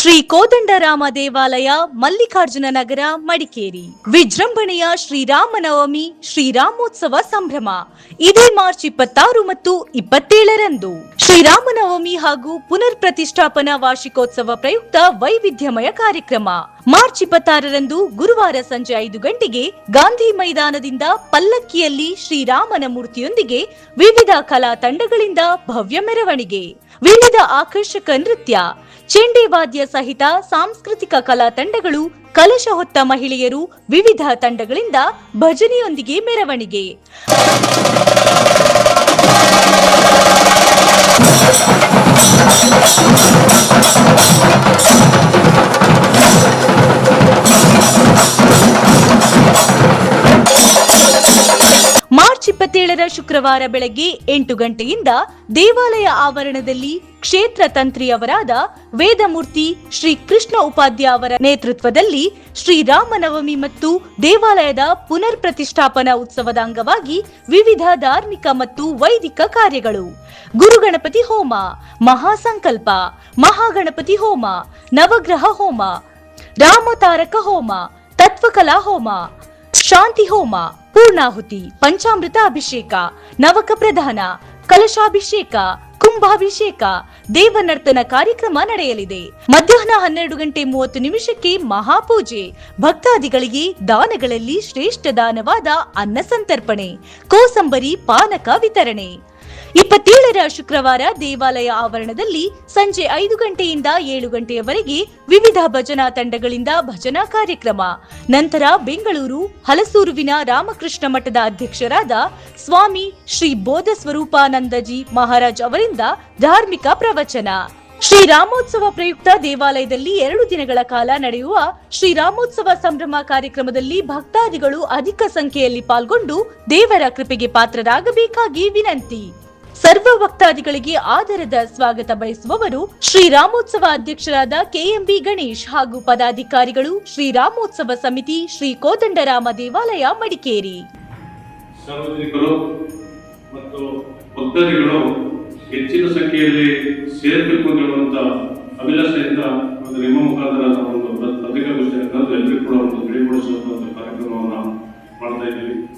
ಶ್ರೀ ಕೋದಂಡರಾಮ ದೇವಾಲಯ, ಮಲ್ಲಿಕಾರ್ಜುನ ನಗರ, ಮಡಿಕೇರಿ. ವಿಜೃಂಭಣೆಯ ಶ್ರೀರಾಮನವಮಿ, ಶ್ರೀರಾಮೋತ್ಸವ ಸಂಭ್ರಮ ಇದೇ ಮಾರ್ಚ್ 26 ಮತ್ತು 27ರಂದು. ಶ್ರೀರಾಮನವಮಿ ಹಾಗೂ ಪುನರ್ ಪ್ರತಿಷ್ಠಾಪನಾ ವಾರ್ಷಿಕೋತ್ಸವ ಪ್ರಯುಕ್ತ ವೈವಿಧ್ಯಮಯ ಕಾರ್ಯಕ್ರಮ. ಮಾರ್ಚ್ 26ರಂದು ಗುರುವಾರ ಸಂಜೆ 5 ಗಂಟೆಗೆ ಗಾಂಧಿ ಮೈದಾನದಿಂದ ಪಲ್ಲಕ್ಕಿಯಲ್ಲಿ ಶ್ರೀರಾಮನ ಮೂರ್ತಿಯೊಂದಿಗೆ ವಿವಿಧ ಕಲಾ ತಂಡಗಳಿಂದ ಭವ್ಯ ಮೆರವಣಿಗೆ, ವಿವಿಧ ಆಕರ್ಷಕ ನೃತ್ಯ, ಚೆಂಡೆ ವಾದ್ಯ ಸಹಿತ ಸಾಂಸ್ಕೃತಿಕ ಕಲಾ ತಂಡಗಳು, ಕಲಶ ಹೊತ್ತ ಮಹಿಳೆಯರು, ವಿವಿಧ ತಂಡಗಳಿಂದ ಭಜನೆಯೊಂದಿಗೆ ಮೆರವಣಿಗೆ. ಮಾರ್ಚ್ 27ರ ಶುಕ್ರವಾರ ಬೆಳಗ್ಗೆ 8 ಗಂಟೆಯಿಂದ ದೇವಾಲಯ ಆವರಣದಲ್ಲಿ ಕ್ಷೇತ್ರ ತಂತ್ರಿಯವರಾದ ವೇದಮೂರ್ತಿ ಶ್ರೀ ಕೃಷ್ಣ ಉಪಾಧ್ಯ ಅವರ ನೇತೃತ್ವದಲ್ಲಿ ಶ್ರೀರಾಮನವಮಿ ಮತ್ತು ದೇವಾಲಯದ ಪುನರ್ ಪ್ರತಿಷ್ಠಾಪನಾ ಉತ್ಸವದ ಅಂಗವಾಗಿ ವಿವಿಧ ಧಾರ್ಮಿಕ ಮತ್ತು ವೈದಿಕ ಕಾರ್ಯಗಳು. ಗುರುಗಣಪತಿ ಹೋಮ, ಮಹಾಸಂಕಲ್ಪ, ಮಹಾಗಣಪತಿ ಹೋಮ, ನವಗ್ರಹ ಹೋಮ, ರಾಮತಾರಕ ಹೋಮ, ತತ್ವಕಲಾ ಹೋಮ, ಶಾಂತಿ ಹೋಮ, ಪೂರ್ಣಾಹುತಿ, ಪಂಚಾಮೃತ ಅಭಿಷೇಕ, ನವಕ ಪ್ರಧಾನ, ಕಲಶಾಭಿಷೇಕ, ಕುಂಭಾಭಿಷೇಕ, ದೇವನರ್ತನ ಕಾರ್ಯಕ್ರಮ ನಡೆಯಲಿದೆ. ಮಧ್ಯಾಹ್ನ 12:30 ಮಹಾಪೂಜೆ, ಭಕ್ತಾದಿಗಳಿಗೆ ದಾನಗಳಲ್ಲಿ ಶ್ರೇಷ್ಠ ದಾನವಾದ ಅನ್ನ ಸಂತರ್ಪಣೆ, ಕೋಸಂಬರಿ, ಪಾನಕ ವಿತರಣೆ. 27ರ ಶುಕ್ರವಾರ ದೇವಾಲಯ ಆವರಣದಲ್ಲಿ ಸಂಜೆ 5 ಗಂಟೆಯಿಂದ 7 ಗಂಟೆಯವರೆಗೆ ವಿವಿಧ ಭಜನಾ ತಂಡಗಳಿಂದ ಭಜನಾ ಕಾರ್ಯಕ್ರಮ. ನಂತರ ಬೆಂಗಳೂರು ಹಲಸೂರುವಿನ ರಾಮಕೃಷ್ಣ ಮಠದ ಅಧ್ಯಕ್ಷರಾದ ಸ್ವಾಮಿ ಶ್ರೀ ಬೋಧ ಸ್ವರೂಪಾನಂದಜಿ ಮಹಾರಾಜ್ ಅವರಿಂದ ಧಾರ್ಮಿಕ ಪ್ರವಚನ. ಶ್ರೀರಾಮೋತ್ಸವ ಪ್ರಯುಕ್ತ ದೇವಾಲಯದಲ್ಲಿ 2 ದಿನಗಳ ಕಾಲ ನಡೆಯುವ ಶ್ರೀರಾಮೋತ್ಸವ ಸಂಭ್ರಮ ಕಾರ್ಯಕ್ರಮದಲ್ಲಿ ಭಕ್ತಾದಿಗಳು ಅಧಿಕ ಸಂಖ್ಯೆಯಲ್ಲಿ ಪಾಲ್ಗೊಂಡು ದೇವರ ಕೃಪೆಗೆ ಪಾತ್ರರಾಗಬೇಕಾಗಿ ವಿನಂತಿ. ಸರ್ವ ಭಕ್ತಾದಿಗಳಿಗೆ ಆದರದ ಸ್ವಾಗತ ಬಯಸುವವರು ಶ್ರೀರಾಮೋತ್ಸವ ಅಧ್ಯಕ್ಷರಾದ ಕೆಎಂಬಿ ಗಣೇಶ್ ಹಾಗೂ ಪದಾಧಿಕಾರಿಗಳು, ಶ್ರೀರಾಮೋತ್ಸವ ಸಮಿತಿ, ಶ್ರೀ ಕೋದಂಡರಾಮ ದೇವಾಲಯ, ಮಡಿಕೇರಿ. ಸಾರ್ವಜನಿಕರು ಮತ್ತು ಭಕ್ತಾದಿಗಳು ಹೆಚ್ಚಿನ ಸಂಖ್ಯೆಯಲ್ಲಿ ಸೇರಬೇಕು ಎನ್ನುವಂತ ಅಭಿಲಾಷೆಯಿಂದ ನಿಮ್ಮ ಮುಖಾಂತರ ನಾವು ಒಂದು ಪತ್ರಿಕಾಗೋಷ್ಠಿಯನ್ನು ಎಲ್ಲರಿಗೂ ಕೂಡ ಒಂದು ತಿಳಿಗೊಳಿಸುವಂತ ಕಾರ್ಯಕ್ರಮವನ್ನು ಮಾಡ್ತಾ ಇದ್ದೀವಿ.